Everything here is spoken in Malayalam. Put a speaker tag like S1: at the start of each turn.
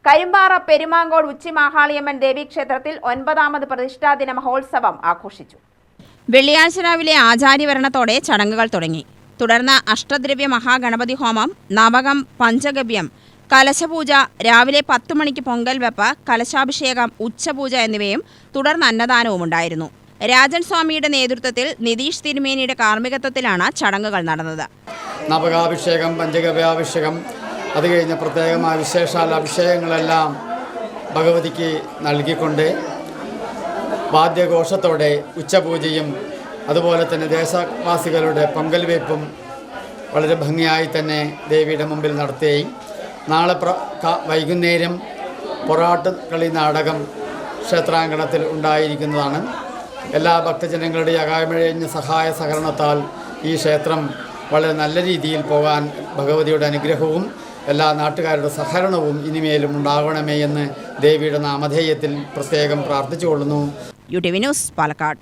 S1: കരുമ്പാറ പെരുമാങ്കോട് ഉച്ചിമാഹാളിയമ്മൻ ദേവീക്ഷേത്രത്തിൽ 9ാമത് പ്രതിഷ്ഠാദിന മഹോത്സവം ആഘോഷിച്ചു.
S2: വെള്ളിയാഴ്ച രാവിലെ ആചാര്യവരണത്തോടെ ചടങ്ങുകൾ തുടങ്ങി. തുടർന്ന് അഷ്ടദ്രവ്യ മഹാഗണപതി ഹോമം, നവകം, പഞ്ചഗവ്യം, കലശപൂജ, രാവിലെ 10 മണിക്ക് പൊങ്കൽ വെപ്പ്, കലശാഭിഷേകം, ഉച്ചപൂജ എന്നിവയും തുടർന്ന് അന്നദാനവും ഉണ്ടായിരുന്നു. രാജൻ സ്വാമിയുടെ നേതൃത്വത്തിൽ നിതീഷ് തിരുമേനിയുടെ കാർമ്മികത്വത്തിലാണ് ചടങ്ങുകൾ നടന്നത്.
S3: നവകാഭിഷേകം, പഞ്ചഗവ്യാഭിഷേകം, അത് കഴിഞ്ഞ പ്രത്യേകമായ വിശേഷാൽ അഭിഷേകങ്ങളെല്ലാം ഭഗവതിക്ക് നൽകിക്കൊണ്ട് വാദ്യഘോഷത്തോടെ ഉച്ചപൂജയും അതുപോലെ തന്നെ ദേശവാസികളുടെ പൊങ്കൽ വെപ്പും വളരെ ഭംഗിയായി തന്നെ ദേവിയുടെ മുമ്പിൽ നടത്തുകയും നാളെ വൈകുന്നേരം പൊറാട്ട് കളി നാടകം ക്ഷേത്രാങ്കണത്തിൽ ഉണ്ടായിരിക്കുന്നതാണ്. എല്ലാ ഭക്തജനങ്ങളുടെ അകാമഴിഞ്ഞ സഹായ സഹകരണത്താൽ ഈ ക്ഷേത്രം വളരെ നല്ല രീതിയിൽ പോകാൻ ഭഗവതിയുടെ അനുഗ്രഹവും എല്ലാ നാട്ടുകാരുടെ സഹകരണവും ഇനിമേലും ഉണ്ടാകണമേ എന്ന് ദേവിയുടെ നാമധേയത്തിൽ പ്രത്യേകം പ്രാർത്ഥിച്ചുകൊള്ളുന്നു.
S2: UTV news, Palakkad.